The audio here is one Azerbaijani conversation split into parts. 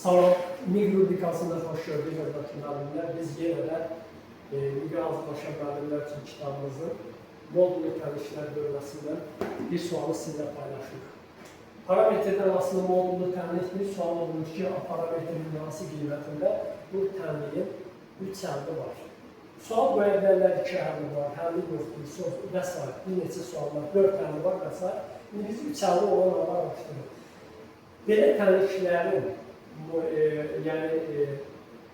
Salam, MİQ rubrikasında xoş gördük hörmətli müəllimlər. Biz yenə də MİQ hazırlaşan müəllimlər üçün kitabımızın modul ötənişlər bölməsindən bir sualı sizinlə paylaşırıq. Parametrdən aslında modulu təmin etmiş sual olmuş ki, parametrin hansı qiymətində bu təminin 3 həlli var. Sual bu əvvəllər 2 həlli var, həlli yoxdur, və s. Bir neçə suallar, 4 həlli var və s. İndi biz 3 həlli olanları araşdırırıq. Belə təminlərin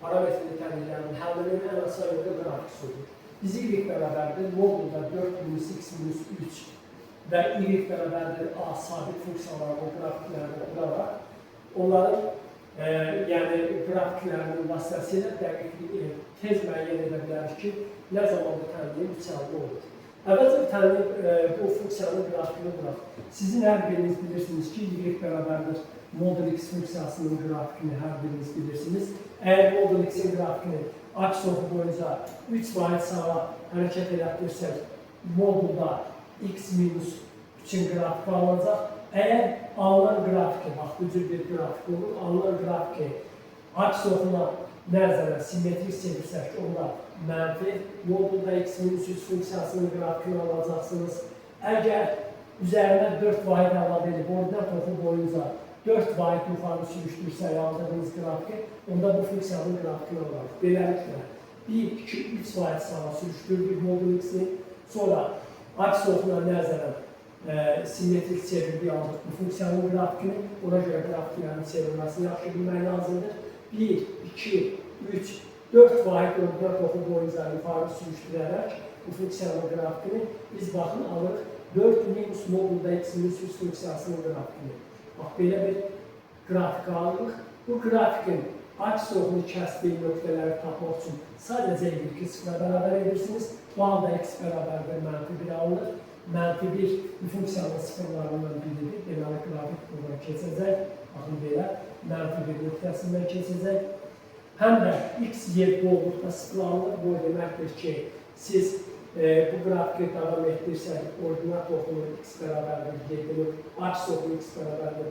parametri təminlərin həllinin ən asal yolu qrafik olur. Biz y bərabərdir modulda 4 minus x minus 3 və y bərabərdir a sabit funksiyalarının qrafiklərini quraraq onların qrafiklərinin vasitəsilə dəqiq tez müəyyən edə bilərik ki, nə zaman bu təmin 3 həlli olur. Əvvəlcə təmin bu funksiyanın qrafikini quraq. Sizin hər biriniz bilirsiniz ki, y bərabərdir modul x funksiyasının qrafikini hər biriniz bilirsiniz. Əgər modul x-in qrafikini aks oxu boyunca 3 vahid sağa hərəkət elətdirsək, modulda x minus 3-in qrafiki alınacaq. Əgər alınan qrafiki, bax, bu cür bir qrafik olur, alınan qrafiki aks oxuna nəzərə simmetrik çevirsək ki, onda mənfi, modulda x minus 3 funksiyasının qrafikini alacaqsınız. Əgər üzərinə 4 vahid əlavə edib, oradan oxu boyunca 4 vahid yuxarı sürüşdürsə aldığınız qrafiki, onda bu funksiyanın qrafikini alırıq. Beləliklə, 1, 2, 3 vahid sağa sürüşdürdük modul x-ni, sonra aks oxuna nəzərən simmetrik çevirdiyi aldıq bu funksiyanın qrafikini, ona görə qrafiklərin çevrilməsini yaxşı bilmək lazımdır. 1, 2, 3, 4 vahid oradan oxu boyunca yuxarı sürüşdürərək bu funksiyanın qrafikini biz baxın alırıq 4 minus modulda x minus 3 funksiyasının qrafikini. Bax, belə bir qrafik alırıq. Bu grafikin aks oxunu kəsdiyi nöqtələri tapmaq üçün sadəcə y-ki sıfıra bərabər edirsiniz. Bu halda x bərabərdir mənfi 1 alınır. Mənfi 1 bu funksiyanın sıfırlarından biridir. Deməli, qrafik buradan keçəcək. Baxın, belə mənfi 1 nöqtəsindən keçəcək. Həm də x yer bolluqda sıfır alınır. Bu deməkdir ki, siz bu qrafiki davam etdirsək, ordinat oxunu x bərabərdir 7, aks oxunu x bərabərdir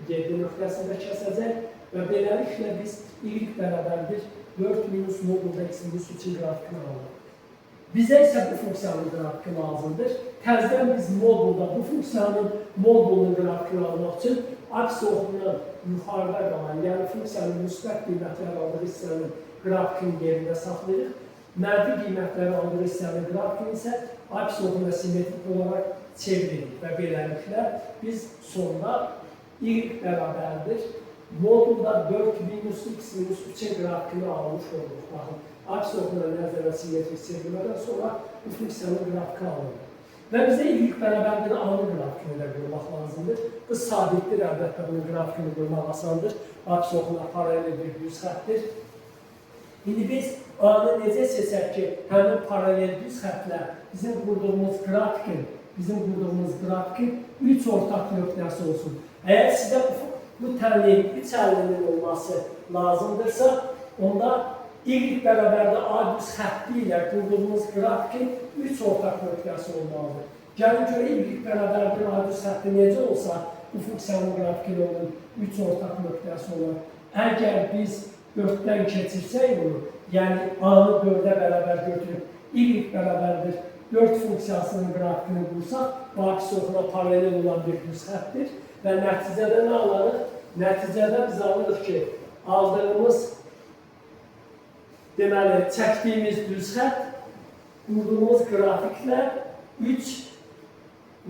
7 nöqtəsində kəsəcək və beləliklə biz y bərabərdir 4 minus modulda x minus 3-in grafikini alırıq. Bizə isə bu funksiyanın qrafiki lazımdır. Təzdən biz modulda bu funksiyanın modulunun grafikini almaq üçün aks oxundan yuxarıda qalan, yəni funksiyanın müsbət qiymətləri aldığı hissənin grafikini yerində saxlayırıq. Mənfi qiymətləri aldığı hissənin grafikini isə aks oxuna simmetrik olaraq çeviririk və beləliklə biz sonda y bərabərdir modulda 4 minus x minus 3-in grafikini almış oluruq. Baxın, aks oxuna nəzərə simmetrik çevrilmədən sonra bu funksiyanın qrafiki alınır. Və bizə y bərabərdir a-nın grafikini də qurmaq lazımdır. Bu sabitdir, əlbəttə bunun grafikini qurmaq asandır. Aks oxuna paralel bir düz xətdir. İndi biz A-nı necə seçək ki, həmin paralel düz xətlə bizim qurduğumuz qrafikin 3 ortaq nöqtəsi olsun. Əgər sizə bu təmin 3 həllinin olması lazımdırsa, onda y bərabərdə A düz xətti ilə qurduğumuz grafikin 3 ortaq nöqtəsi olmalıdır. Gəlin görə y bərabərdir A düz xətti necə olsa, bu funksiyanın qrafikini onun 3 ortaq nöqtəsi olur. Əgər biz 4-dən keçirsək bunu, yəni A-nı 4-ə bərabər götürüb y bərabərdir 4 funksiyasının qrafikini qursaq, bu aks oxuna paralel olan bir düz xətdir və nəticədə nə alırıq? Nəticədə biz alırıq ki, aldığımız, deməli, çəkdiyimiz düz xət, qurduğumuz qrafiklə 3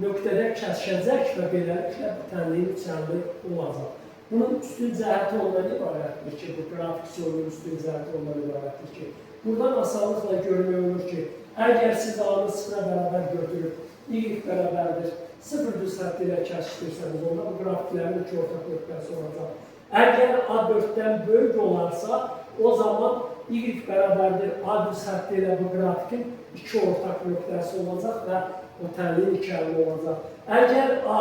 nöqtədə kəsişəcək və beləliklə bu təmin 3 həlli olacaq. Bunun üstün cəhəti ondan ibarətdir ki, bu grafiksiyonun üstün cəhəti ondan ibarətdir ki, buradan asanlıqla görmək olur ki, əgər siz A-nı sıfıra bərabər götürüb, y bərabərdir, 0 düz xətti ilə kəsişdirsəniz, onda bu grafiklərin 2 ortaq nöqtəsi olacaq. Əgər A 4-dən böyük olarsa, o zaman y bərabərdir A düz xətti ilə bu grafikin 2 ortaq nöqtəsi olacaq və o təmin 2 həlli olacaq. Əgər A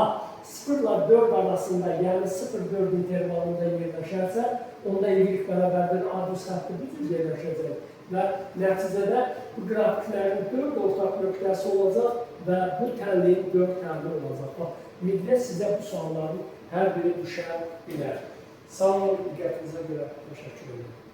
0 ilə 4 arasında, yəni 0-4 intervalında yerləşərsə, onda y bərabərdir A düz xətti bu cür yerləşəcək. Və nəticədə bu qrafiklərin 4 ortaq nöqtəsi olacaq və bu təmin 4 həlli olacaq. Bax, müddə sizə bu sualların hər biri düşə bilər. Sağ olun, diqqətinizə görə təşəkkür ederim.